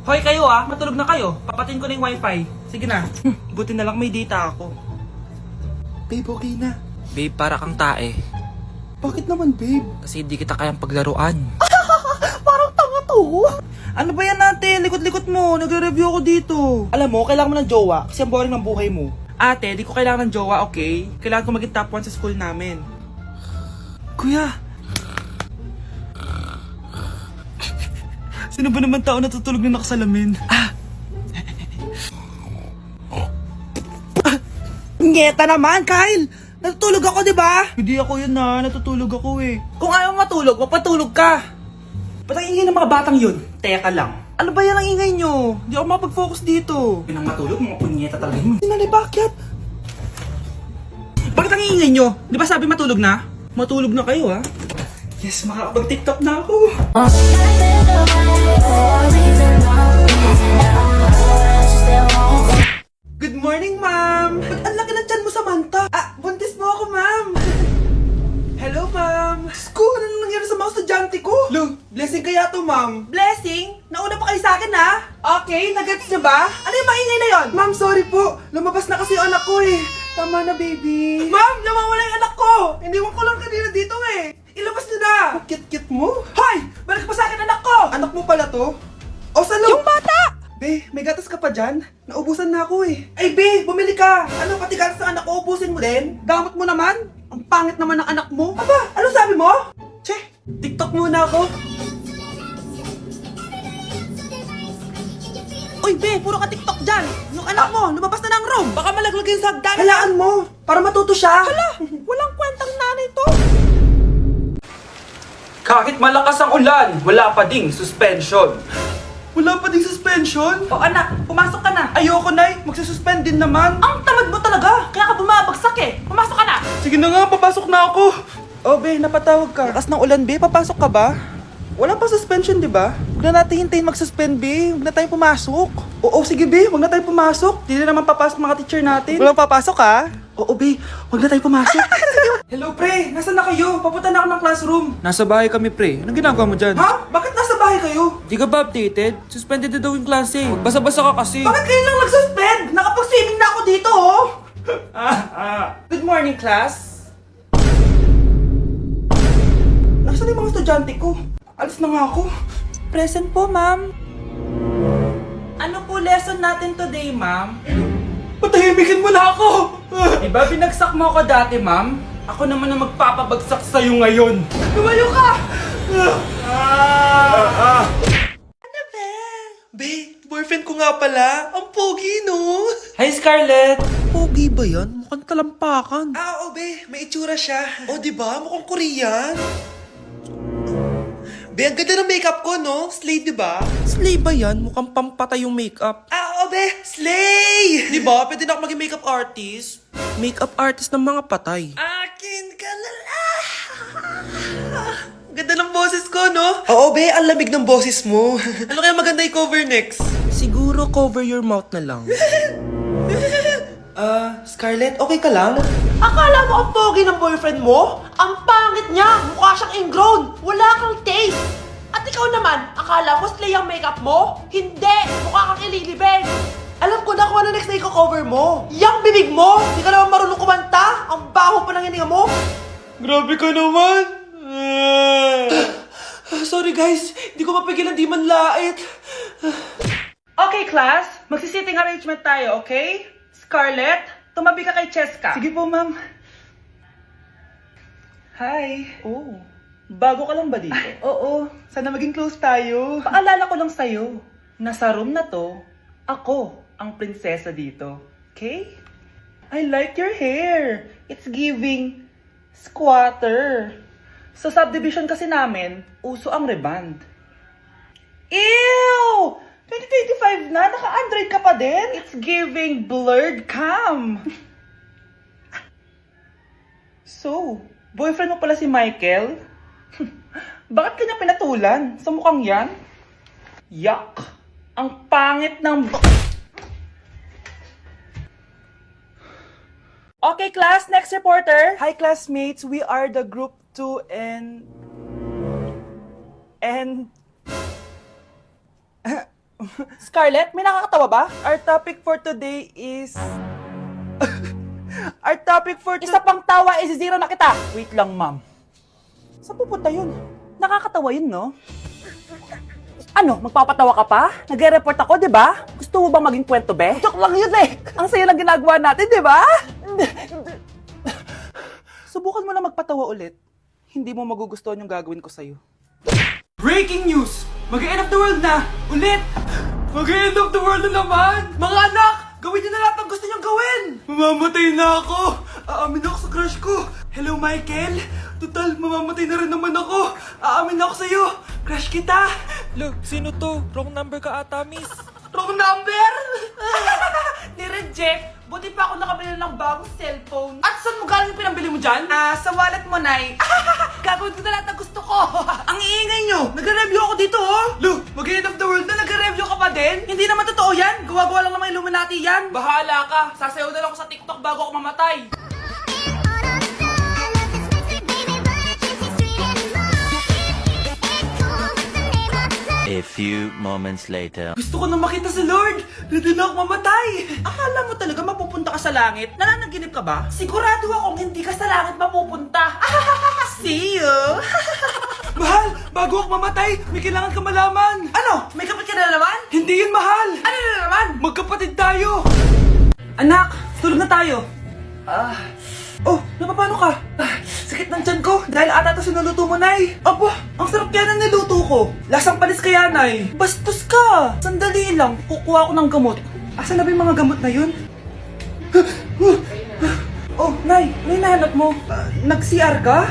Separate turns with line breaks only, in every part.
Hoy kayo matulog na kayo. Papatin ko na yung wifi. Sige na. Buti na lang may data ako.
Babe, okay na.
Babe, para kang tae.
Bakit naman, babe?
Kasi hindi kita kayang paglaruan.
Parang tanga to.
Ano ba yan ate? Likot-likot mo. Nagre-review ako dito.
Alam mo, kailangan mo ng jowa kasi ang boring ng buhay mo.
Ate, di ko kailangan ng jowa, okay? Kailangan ko maging top 1 sa school namin. Kuya! Sino ba naman tao natutulog na nakasalamin?
Ngeta naman, Kyle! Natutulog ako, di ba?
Hindi ako yun natutulog ako eh.
Kung ayaw matulog, mapatulog ka.
Ba't ang ingay ng mga batang yun? Teka lang.
Ano ba yan ang ingay nyo?
Hindi ako mapag-focus dito. Pinang matulog, mga punyeta talaga yun.
Sinali, bakit?
Bakit ang ingay nyo? Di ba sabi matulog na? Matulog na kayo Yes, makakapag-tiktok na ako.
Good morning, ma'am! Ba't ang laki ng tiyan mo, Samantha? Buntis mo ako, ma'am! Hello, ma'am! Sko, ano nangyari sa mga estudyante ko? Lo, blessing kaya to, ma'am. Blessing? Nauna pa kayo sa akin, ha? Okay, nagets niyo ba? Ano yung maingay na yon? Ma'am, sorry po. Lumabas na kasi yung anak ko eh. Tama na, baby. Ma'am, nawawala yung anak ko! Iniwan ko lang kanina dito eh. Ilabas niyo na! Kit-kit mo? Hoy! Balik pa sa akin anak ko! Anak mo pala to? O salo? Yung bata! Be, may gatas ka pa dyan? Naubusan na ako eh. Ay, Be, bumili ka! Ano, pati gatas ng anak ko, ubusin mo din? Damot mo naman? Ang pangit naman ng anak mo. Aba, ano sabi mo? Che, TikTok muna ako. Uy, Be, puro ka TikTok dyan. Yung anak mo, lumabas na ng room. Baka malaglag yung sa hagdan. Halaan mo, para matuto siya. Hala, walang kwentang nanay to.
Kahit malakas ang ulan, wala pa ding suspension.
Wala pa ding suspension?
O anak, pumasok ka na.
Ayoko, Nay. Magsususpend din naman.
Ang tamad mo talaga, kaya ka bumabagsak eh. Pumasok ka na.
Sige na nga, papasok na ako. Oh, Be, napatawag ka. Lakas ng ulan, Be. Papasok ka ba? Wala pa suspension, di ba? Huwag na natin hintayin mag-suspend, Be. Huwag na tayong pumasok. Oo, sige, Be. Huwag na tayong pumasok. Di na naman papasok mga teacher natin. Walang papasok, ha? Oo, Be. Huwag na tayong pumasok. Hello, pre. Nasaan na kayo? Papunta na ako ng classroom.
Nasa bahay kami pre. Anong ginagawa mo dyan?
Ha? Bakit nasa bahay kayo?
Di ka ba updated? Suspended na daw yung klase. Basa-basa ka kasi.
Bakit kayo lang nag-suspend? Nakapag-swimming na ako dito, oh. Good morning, class. Nasaan yung mga estudyante ko? Alis na nga ako.
Present po, ma'am. Ano po lesson natin today, ma'am?
Patahimikin mo na ako!
Di ba binagsak mo ako dati, ma'am? Ako naman ang magpapabagsak sa'yo ngayon.
Lumayo ka! Ano ba? Be, boyfriend ko nga pala. Ang pogi, no?
Hi, Scarlett!
Pogi ba yan? Mukhang talampakan. Oo, be. May itsura siya. O, di ba? Mukhang Korean. Be, ang ganda ng makeup ko, no? Slay, di ba?
Slay ba yan? Mukhang pampatay yung makeup.
Oo, be. Slay! Di ba? Pwede na ako maging makeup artist.
Makeup artist ng mga patay.
Akin ka na lang. Ganda ng boses ko, no? Oo, be. Ang lamig ng boses mo. Ano kaya maganda i-cover next?
Siguro cover your mouth na lang.
Scarlett, okay ka lang? Akala mo ang pogi ng boyfriend mo? Ang pangit niya! Mukha siyang ingrown! Wala kang taste! At ikaw naman, akala mo slay ang makeup mo? Hindi! Mukha kang ililibig! Alam ko na kung ano next na i-cover mo! Yang bibig mo! Di ka naman marunong kumanta! Ang baho pa ng hininga mo! Grabe ka naman! Sorry guys, di ko mapigilan di man lait.
Okay, class. Magsisitting arrangement tayo, okay? Scarlett, tumabi ka kay Cheska.
Sige po, ma'am.
Hi.
Oh, bago ka lang ba dito?
Oo.
Sana maging close tayo.
Paalala ko lang sa'yo, na sa room na to, ako ang prinsesa dito. Okay? I like your hair. It's giving squatter. Sa subdivision kasi namin, uso ang reband. Ew! 2025 na, naka-Android ka pa din? It's giving blurred cam. So, boyfriend mo pala si Michael? Bakit kanya pinatulan? Sa mukhang yan? Yuck! Ang pangit ng... Okay, class, next reporter.
Hi classmates, we are the group 2 and
Scarlett, may nakakatawa ba? Our topic for today is... Our topic for Isa pang tawa is zero na kita. Wait lang, ma'am. Saan pupunta yun? Nakakatawa yun, no? Ano, magpapatawa ka pa? Nagre-report ako, di ba? Gusto mo bang maging kwento, be? Joke lang yun eh. Ang saya lang ginagawa natin, di ba? Subukan mo na magpatawa ulit. Hindi mo magugustuhan yung gagawin ko sa'yo.
Breaking news! Mag-end of the world na! Ulit! Mag-end of the world na naman! Mga anak! Gawin niyo na lahat ng gusto niyong gawin! Mamamatay na ako! Aamin ako sa crush ko! Hello, Michael! Total, mamamatay na rin naman ako! Aamin ako sa'yo! Crush kita!
Lo, sino to? Wrong number ka ata, miss.
Wrong number! Ni-reject! Buti pa ako nakabili ng bagong cellphone. At saan mo galing yung pinambili mo dyan? Sa wallet mo, Nay. Gagawin ko na lahat ng gusto ko. Ang iingay nyo! Nagre-review ako dito, oh! Lu, mag-end of the world na nagre-review ka pa din? Hindi naman totoo yan! Gawa-gawa lang naman Illuminati yan! Bahala ka! Sasayaw na lang ako sa TikTok bago ako mamatay!
A few moments later.
Gusto ko na makita si Lord! Ready na ako mamatay! Akala mo talaga mapupunta ka sa langit? Nananaginip ka ba? Sigurado akong hindi ka sa langit mapupunta! See you! Mahal! Bago ako mamatay, may kailangan ka malaman! Ano? May kapit ka na naman? Hindi yun, mahal! Ano na naman? Magkapatid tayo! Anak, tulog na tayo! Oh, napapano ka? Sakit ng tiyan ko dahil ata ito sinuluto mo, Nay. Aba, ang sarap kaya ng niluto ko. Lasang panis kaya, Nay. Bastos ka. Sandali lang, kukuha ko ng gamot. Asan na ba yung mga gamot na yun? Oh, Nay, ano yung nahanap mo? Nag-CR ka?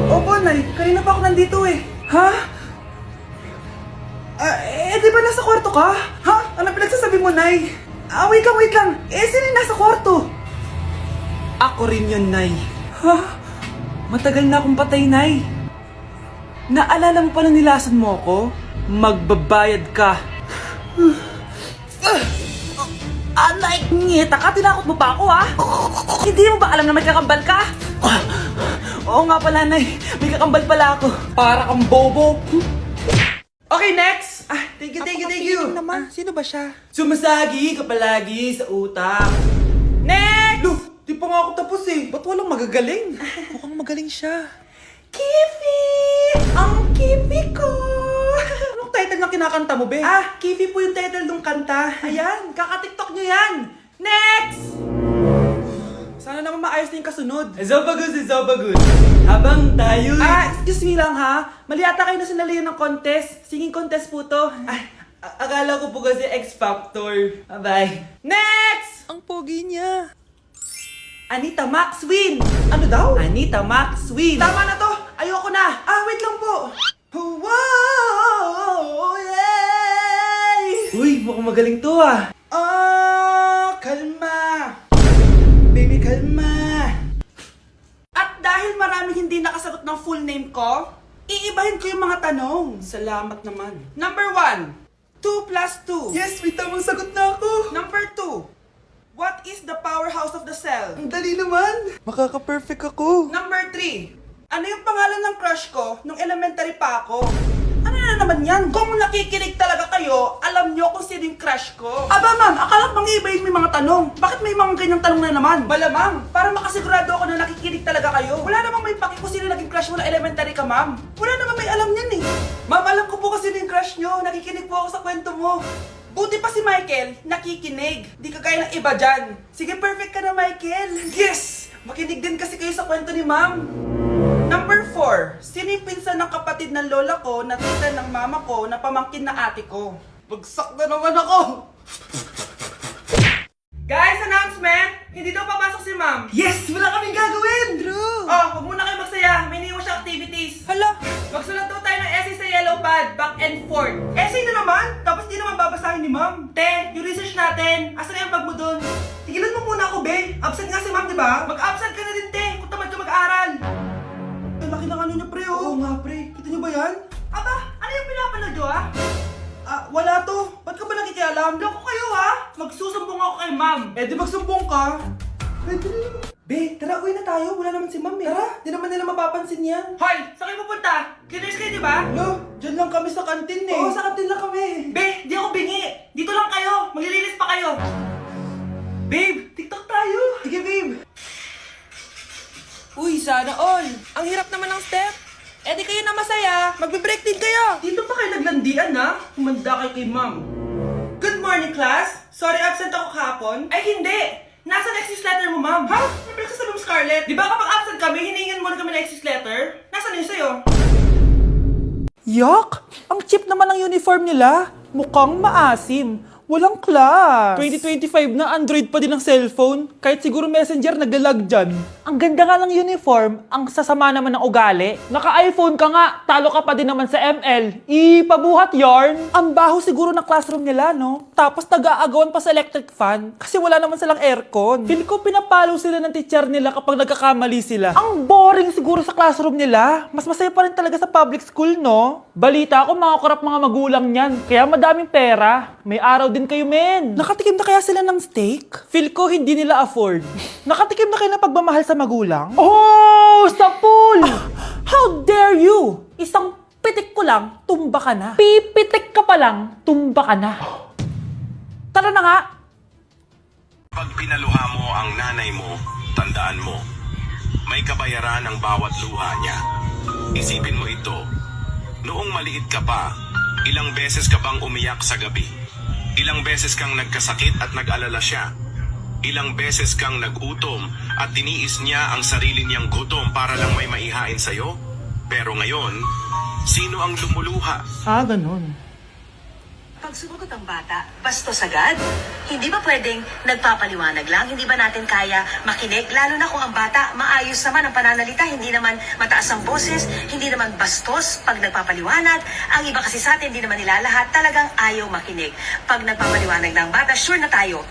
Opo, Nay, kanina pa ako nandito eh. Ha? Di ba nasa kwarto ka? Ha? Ano pinagsasabi mo, Nay? Wait lang. Sino yung nasa kwarto? Ako rin yun, Nay. Ha? Matagal na akong patay, Nay. Naalala mo pa na nilasan mo ako? Magbabayad ka. Nay, ngita ka? Tinakot mo pa ako, ha? Hindi mo ba alam na may kakambal ka? Oo nga pala, Nay. May kakambal pala ako. Para kang bobo. Okay, next! Thank you.
naman, sino ba siya?
Sumasagi ka palagi sa utak. Next! Look, di pa nga ako tapos eh. Ba't walang magagaling?
Mukhang magaling siya.
Kifi! Ang Kifi ko! Anong title na kinakanta mo, be? Kifi po yung title ng kanta. Ayan, kaka-tiktok nyo yan! Next! Sana naman maayos na yung kasunod. Zobagud. Habang tayo... excuse me lang ha. Mali ata kayo na sinalihan ng contest. Singing contest po to. Akala ko po kasi X Factor. Bye-bye. Next!
Ang pogi niya.
Anita Max win! Ano daw? Anita Max win! Tama na to! Ayoko na! Wait lang po! Wow! Yay! Uy, mukhang magaling to ah! Kalma! Baby, kalma! At dahil maraming hindi nakasagot ng full name ko, iibahin ko yung mga tanong. Salamat naman. Number 1, 2 plus 2.
Yes, may tamang sagot na ako.
Number 2, what is the powerhouse of the cell?
Ang dali naman. Makaka-perfect ako.
Number 3, ano yung pangalan ng crush ko nung elementary pa ako? Ano na naman yan? Kung nakikinig talaga kayo, alam nyo kung sino yung crush ko. Aba ma'am, akala bang iibahin mo yung mga tanong? Bakit may mga ganyang tanong na naman? Malamang, para makasigurado ako na nakikinig talaga kayo. Wala namang may paki kung sino naging crush mo na elementary ka, ma'am. Wala namang may alam yan eh. Ma'am, alam ko po kasi sino yung crush nyo. Nakikinig po ako sa kwento mo. Buti pa si Michael, nakikinig. Di kagaya ng iba dyan. Sige, perfect ka na, Michael. Yes! Makinig din kasi kayo sa kwento ni ma'am. Number 4, sino yung pinsan ng kapatid ng lola ko na tita ng mama ko na pamangkin na ate ko? Bagsak na naman ako! Guys, announcement! Hindi daw papasok si ma'am. Yes! Wala kaming gagawin!
True.
Huwag muna kayo magsaya. May iniwan siya activities.
Hala.
Magsulat daw tayo ng essay sa yellow pad, back and forth. Essay na naman? Tapos di naman babasahin ni ma'am. Te, yung research natin. Asan na yung bag mo dun? Tigilan mo muna ako, be. Absent nga si ma'am, di ba? Mag-absent ka na din, te. Kung tamad ka mag-aaral. Ang laki ng ano niya, pre, oh. Oo nga, pre. Kita niyo ba yan? Aba, ano yung pinapanood nyo, ha? Wala to. Ba't ka ba nakikialam? Loko kayo, ha? Magsusumbong ako kay ma'am. Di magsumbong ka. Be, tara, uwi na tayo. Wala naman si ma'am eh. Tara, di naman nila mapapansin yan.
Hoy! Saan kayo pupunta? Cleaners kayo, di ba?
Lo, dyan lang kami sa kantin eh. Oo, sa kantin lang kami.
Be, di ako bingi. Dito lang kayo. Maglilinis pa kayo. Babe, TikTok tayo.
Sige, babe.
Uy, sana all. Ang hirap naman ng step. Eh di kayo na masaya. Magbe-break din kayo.
Dito pa kayo naglandian, ha? Humanda kayo kay ma'am. Good morning, class. Sorry, absent ako kahapon. Ay, hindi. Nasa excuse letter mo, ma'am. Ha? Ano pinagsasabi mo, Scarlett? Di ba kapag absent kami, hiningan mo na kami ng excuse letter? Nasaan yun sa'yo?
Yak! Ang cheap naman ng uniform nila. Mukhang maasim. Walang class. 2025 na Android pa din ang cellphone. Kahit siguro Messenger naglalag dyan. Ang ganda nga ng uniform, ang sasama naman ng ugali. Naka-iPhone ka nga, talo ka pa din naman sa ML. Ipabuhat yarn. Ang baho siguro ng classroom nila, no? Tapos nag-aagawan pa sa electric fan kasi wala naman silang aircon. Feel ko pinapalo sila ng teacher nila kapag nagkakamali sila. Ang boring siguro sa classroom nila. Mas masaya pa rin talaga sa public school, no? Balita ko, mga korap mga magulang niyan. Kaya madaming pera. May araw din kayo, men. Nakatikim na kaya sila ng steak? Feel ko hindi nila afford. Nakatikim na kayo ng pagmamahal sa magulang? Oh, sa pool! How dare you? Isang pitik ko lang, tumba ka na. Pipitik ka pa lang, tumba ka na. Tara na nga.
Pag pinaluha mo ang nanay mo, tandaan mo, may kabayaran ang bawat luha niya. Isipin mo ito, noong maliit ka pa, ilang beses ka bang umiyak sa gabi? Ilang beses kang nagkasakit at nag-alala siya? Ilang beses kang nagutom at tiniis niya ang sarili niyang gutom para lang may maihain sa'yo? Pero ngayon, sino ang lumuluha?
Ah, ganun.
Pag sumagot ang bata, bastos agad. Hindi ba pwedeng nagpapaliwanag lang? Hindi ba natin kaya makinig? Lalo na kung ang bata, maayos naman ang pananalita, hindi naman mataas ang boses, hindi naman bastos pag nagpapaliwanag. Ang iba kasi sa atin, hindi naman nila lahat talagang ayaw makinig. Pag nagpapaliwanag ng bata, sure na tayo.